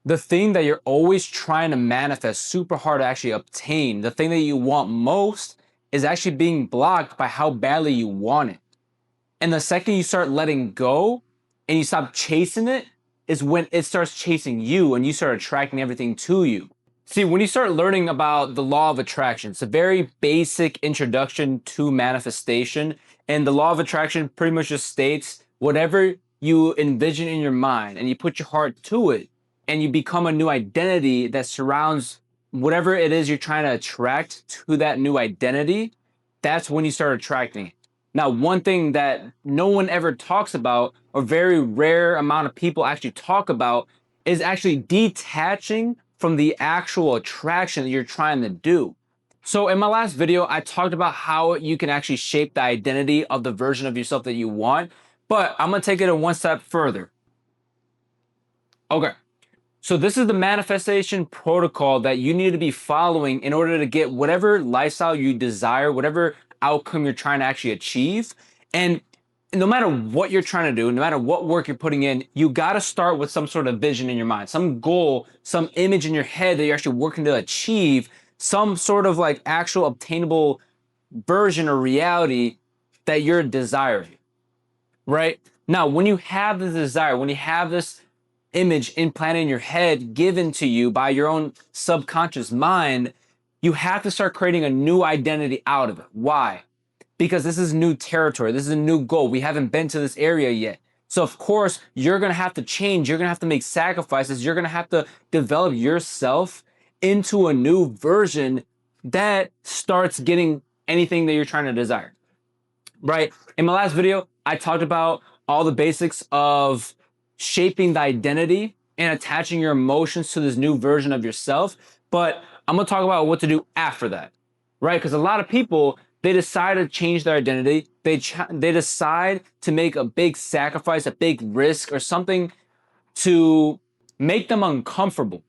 the thing that you're always trying to manifest super hard to actually obtain, the thing that you want most, is actually being blocked by how badly you want it. And the second you start letting go and you stop chasing it, is when it starts chasing you and you start attracting everything to you. See, when you start learning about the law of attraction, it's a very basic introduction to manifestation. And the law of attraction pretty much just states whatever you envision in your mind and you put your heart to it and you become a new identity that surrounds whatever it is you're trying to attract to that new identity, that's when you start attracting it. Now, one thing that no one ever talks about, or very rare amount of people actually talk about, is actually detaching from the actual attraction that you're trying to do. So in my last video, I talked about how you can actually shape the identity of the version of yourself that you want, but I'm gonna take it one step further. Okay, so this is the manifestation protocol that you need to be following in order to get whatever lifestyle you desire, whatever outcome you're trying to actually achieve. And no matter what you're trying to do, no matter what work you're putting in, you got to start with some sort of vision in your mind, some goal, some image in your head that you're actually working to achieve, some sort of like actual obtainable version or reality that you're desiring, right? Now, when you have the desire, when you have this image implanted in your head given to you by your own subconscious mind, you have to start creating a new identity out of it. Why? Because this is new territory. This is a new goal. We haven't been to this area yet. So of course, you're going to have to change. You're going to have to make sacrifices. You're going to have to develop yourself into a new version that starts getting anything that you're trying to desire, right? In my last video, I talked about all the basics of shaping the identity and attaching your emotions to this new version of yourself. But I'm going to talk about what to do after that, right? Because a lot of people, they decide to change their identity. They decide to make a big sacrifice, a big risk, or something to make them uncomfortable.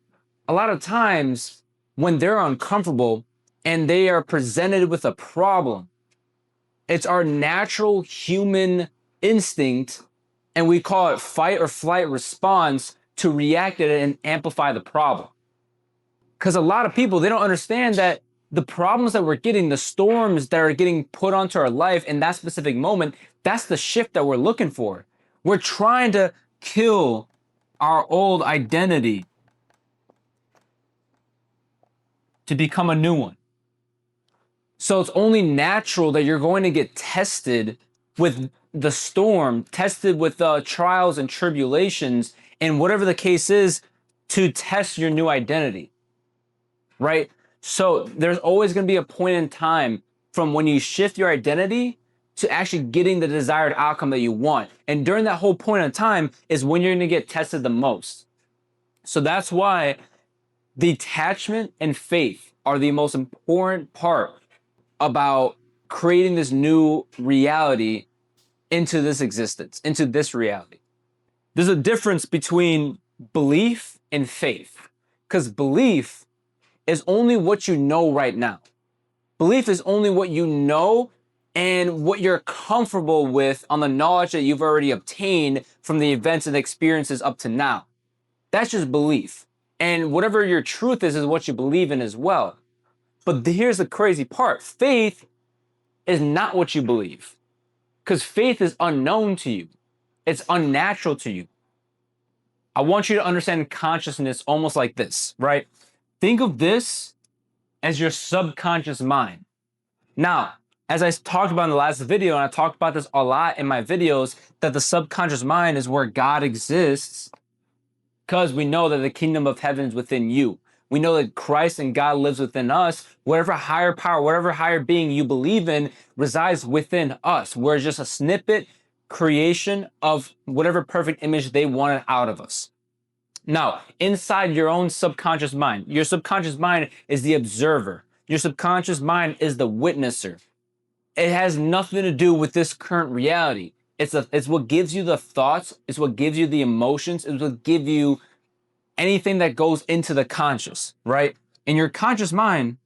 A lot of times when they're uncomfortable and they are presented with a problem, it's our natural human instinct, and we call it fight or flight response, to react to it and amplify the problem. Because a lot of people, they don't understand that the problems that we're getting, the storms that are getting put onto our life in that specific moment, that's the shift that we're looking for. We're trying to kill our old identity to become a new one. So it's only natural that you're going to get tested with the storm, tested with trials and tribulations, and whatever the case is, to test your new identity, right? So there's always going to be a point in time from when you shift your identity to actually getting the desired outcome that you want. And during that whole point in time is when you're going to get tested the most. So that's why detachment and faith are the most important part about creating this new reality into this existence, into this reality. There's a difference between belief and faith, because belief is only what you know right now. Belief is only what you know and what you're comfortable with on the knowledge that you've already obtained from the events and experiences up to now. That's just belief. And whatever your truth is what you believe in as well. But here's the crazy part. Faith is not what you believe, because faith is unknown to you. It's unnatural to you. I want you to understand consciousness almost like this, right? Think of this as your subconscious mind. Now, as I talked about in the last video, and I talked about this a lot in my videos, that the subconscious mind is where God exists, because we know that the kingdom of heaven is within you. We know that Christ and God lives within us. Whatever higher power, whatever higher being you believe in resides within us. We're just a snippet creation of whatever perfect image they wanted out of us. Now, inside your own subconscious mind, your subconscious mind is the observer. Your subconscious mind is the witnesser. It has nothing to do with this current reality. It's what gives you the thoughts. It's what gives you the emotions. It's what gives you anything that goes into the conscious, right? And your conscious mind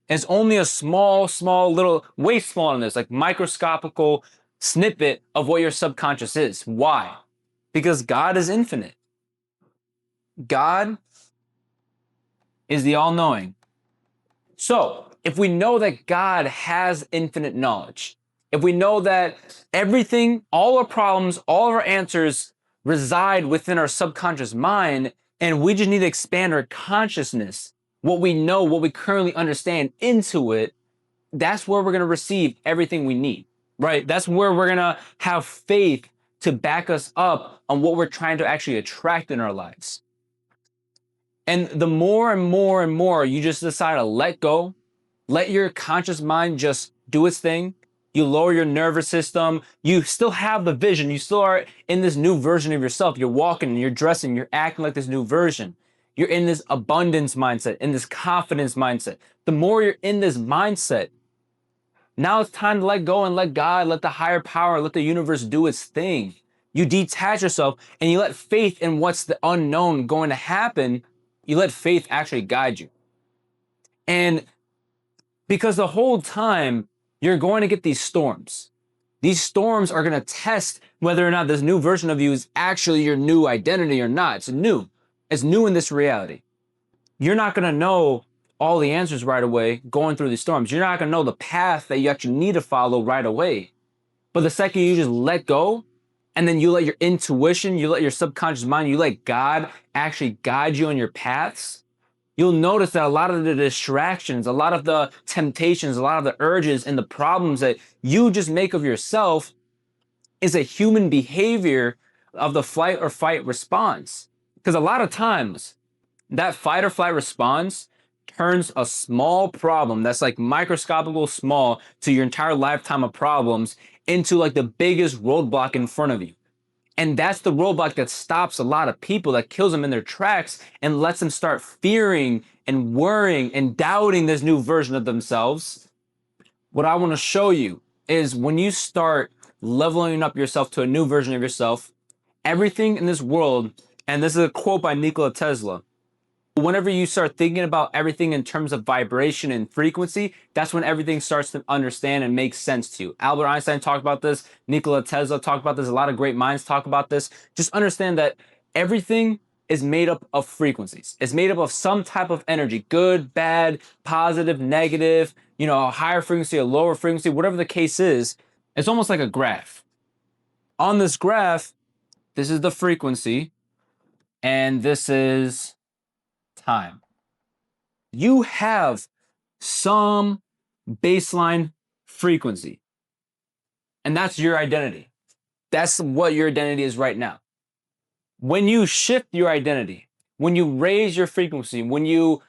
is only a small little, way smaller than this, like microscopical snippet of what your subconscious is. Why? Because God is infinite. God is the all-knowing. So, if we know that God has infinite knowledge, if we know that everything, all our problems, all of our answers reside within our subconscious mind, and we just need to expand our consciousness, what we know, what we currently understand into it, that's where we're going to receive everything we need, right? That's where we're going to have faith to back us up on what we're trying to actually attract in our lives. And the more and more and more you just decide to let go, let your conscious mind just do its thing, you lower your nervous system, you still have the vision, you still are in this new version of yourself. You're walking, you're dressing, you're acting like this new version. You're in this abundance mindset, in this confidence mindset. The more you're in this mindset, now it's time to let go and let God, let the higher power, let the universe do its thing. You detach yourself and you let faith in what's the unknown going to happen. You let faith actually guide you. And because the whole time you're going to get these storms. These storms are going to test whether or not this new version of you is actually your new identity or not. It's new. It's new in this reality. You're not going to know all the answers right away going through these storms. You're not going to know the path that you actually need to follow right away. But the second you just let go, and then you let your intuition, you let your subconscious mind, you let God actually guide you on your paths, you'll notice that a lot of the distractions, a lot of the temptations, a lot of the urges and the problems that you just make of yourself is a human behavior of the flight or fight response. Because a lot of times, that fight or flight response turns a small problem that's like microscopical small to your entire lifetime of problems into like the biggest roadblock in front of you. And that's the roadblock that stops a lot of people, that kills them in their tracks and lets them start fearing and worrying and doubting this new version of themselves. What I want to show you is when you start leveling up yourself to a new version of yourself, everything in this world, and this is a quote by Nikola Tesla, whenever you start thinking about everything in terms of vibration and frequency, that's when everything starts to understand and make sense to you. Albert Einstein talked about this. Nikola Tesla talked about this. A lot of great minds talk about this. Just understand that everything is made up of frequencies. It's made up of some type of energy, good, bad, positive, negative, a higher frequency, a lower frequency, whatever the case is. It's almost like a graph. On this graph, this is the frequency, and this is time. You have some baseline frequency, and that's your identity. That's what your identity is right now. When you shift your identity, when you raise your frequency, when you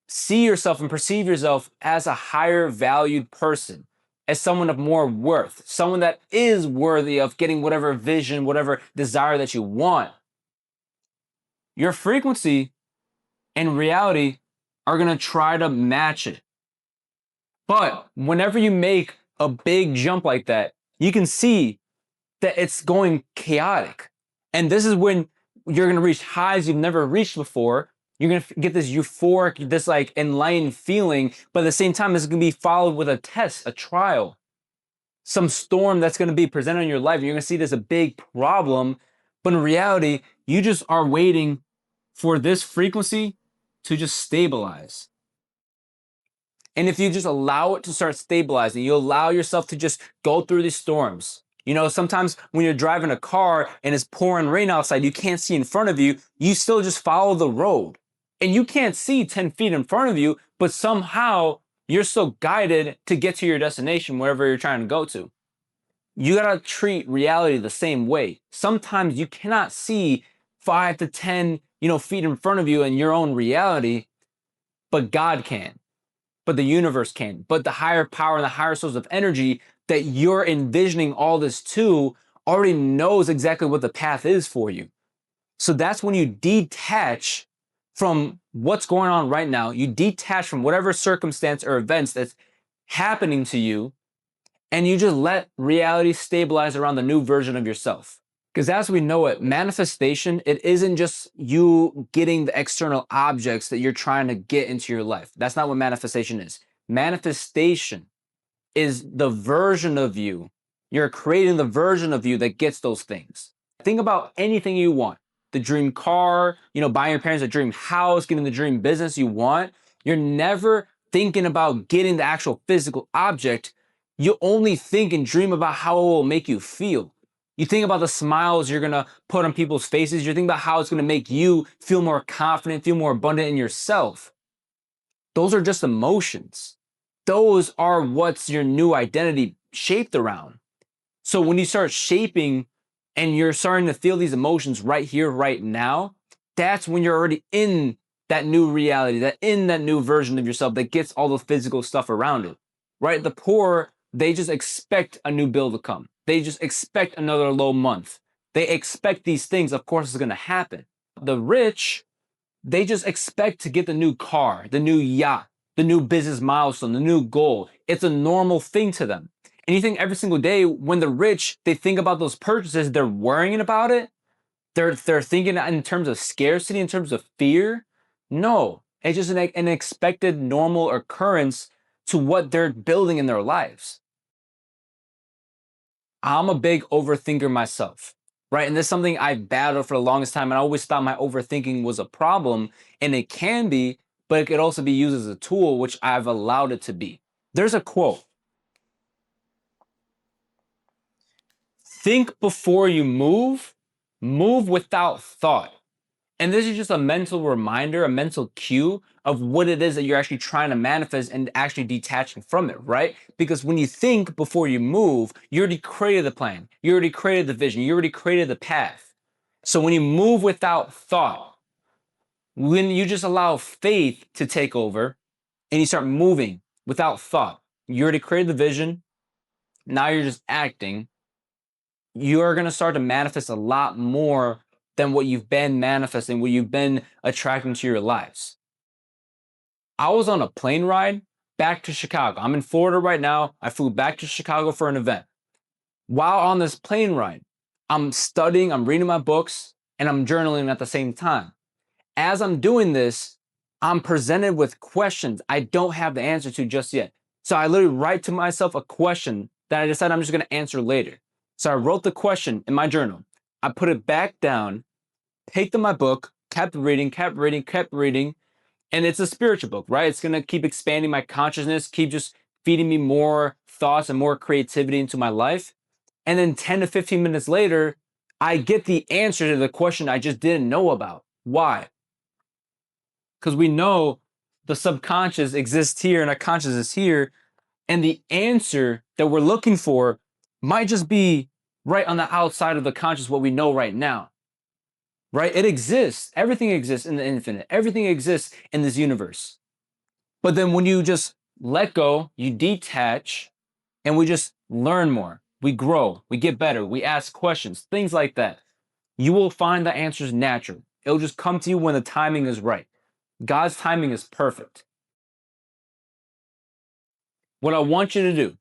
see yourself and perceive yourself as a higher valued person, as someone of more worth, someone that is worthy of getting whatever vision, whatever desire that you want, your frequency and reality are going to try to match it. But whenever you make a big jump like that, you can see that it's going chaotic. And this is when you're going to reach highs you've never reached before. You're going to get this euphoric, this like enlightened feeling. But at the same time, it's going to be followed with a test, a trial, some storm that's going to be presented in your life. You're going to see this a big problem. But in reality, you just are waiting for this frequency to just stabilize. And if you just allow it to start stabilizing, you allow yourself to just go through these storms. Sometimes when you're driving a car and it's pouring rain outside, you can't see in front of you, you still just follow the road. And you can't see 10 feet in front of you, but somehow you're still guided to get to your destination, wherever you're trying to go to. You gotta treat reality the same way. Sometimes you cannot see 5 to 10, feet in front of you in your own reality, but God can. But the universe can. But the higher power and the higher source of energy that you're envisioning all this to already knows exactly what the path is for you. So that's when you detach from what's going on right now. You detach from whatever circumstance or events that's happening to you, and you just let reality stabilize around the new version of yourself. Because as we know it, manifestation, it isn't just you getting the external objects that you're trying to get into your life. That's not what manifestation is. Manifestation is the version of you. You're creating the version of you that gets those things. Think about anything you want. the dream car, buying your parents a dream house, getting the dream business you want, you're never thinking about getting the actual physical object. You only think and dream about how it will make you feel. You think about the smiles you're gonna put on people's faces. You think about how it's gonna make you feel more confident, feel more abundant in yourself. Those are just emotions. Those are what's your new identity shaped around. So when you start shaping and you're starting to feel these emotions right here, right now, that's when you're already in that new reality, that in that new version of yourself that gets all the physical stuff around it, right? The poor, they just expect a new bill to come. They just expect another low month. They expect these things. Of course, it's going to happen. The rich, they just expect to get the new car, the new yacht, the new business milestone, the new goal. It's a normal thing to them. And you think every single day when the rich, they think about those purchases, they're worrying about it. They're thinking in terms of scarcity, in terms of fear. No, it's just an expected normal occurrence to what they're building in their lives. I'm a big overthinker myself, right? And this is something I've battled for the longest time. And I always thought my overthinking was a problem, and it can be, but it could also be used as a tool, which I've allowed it to be. There's a quote: think before you move without thought. And this is just a mental reminder, a mental cue of what it is that you're actually trying to manifest and actually detaching from it, right? Because when you think before you move, you already created the plan, you already created the vision, you already created the path. So when you move without thought, when you just allow faith to take over and you start moving without thought, you already created the vision, now you're just acting, you are going to start to manifest a lot more than what you've been manifesting, what you've been attracting to your lives. I was on a plane ride back to Chicago. I'm in Florida right now. I flew back to Chicago for an event. While on this plane ride, I'm studying, I'm reading my books, and I'm journaling at the same time. As I'm doing this, I'm presented with questions I don't have the answer to just yet. So I literally write to myself a question that I decide I'm just going to answer later. So I wrote the question in my journal. I put it back down, picked up my book, kept reading, kept reading, kept reading. And it's a spiritual book, right? It's going to keep expanding my consciousness, keep just feeding me more thoughts and more creativity into my life. And then 10 to 15 minutes later, I get the answer to the question I just didn't know about. Why? Because we know the subconscious exists here and our conscious is here. And the answer that we're looking for might just be right on the outside of the conscious, what we know right now. Right? It exists. Everything exists in the infinite. Everything exists in this universe. But then when you just let go, you detach, and we just learn more. We grow, we get better, we ask questions, things like that. You will find the answers natural. It'll just come to you when the timing is right. God's timing is perfect. What I want you to do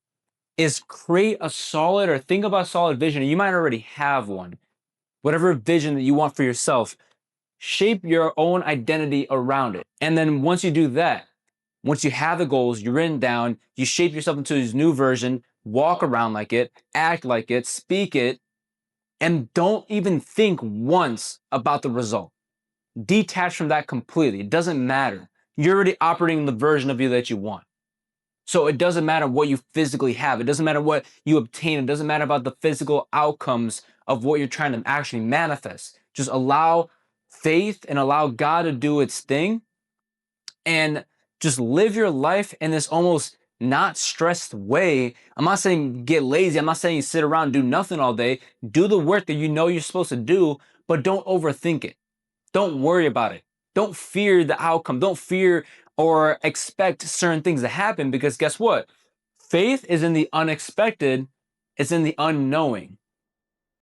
is create a solid or think about a solid vision. You might already have one. Whatever vision that you want for yourself, shape your own identity around it. And then once you do that, once you have the goals, you're written down, you shape yourself into this new version, walk around like it, act like it, speak it, and don't even think once about the result. Detach from that completely. It doesn't matter. You're already operating the version of you that you want. So it doesn't matter what you physically have. It doesn't matter what you obtain. It doesn't matter about the physical outcomes of what you're trying to actually manifest. Just allow faith and allow God to do its thing and just live your life in this almost not stressed way. I'm not saying get lazy. I'm not saying sit around and do nothing all day. Do the work that you know you're supposed to do, but don't overthink it. Don't worry about it. Don't fear the outcome. Don't fear or expect certain things to happen, because guess what? Faith is in the unexpected, it's in the unknowing.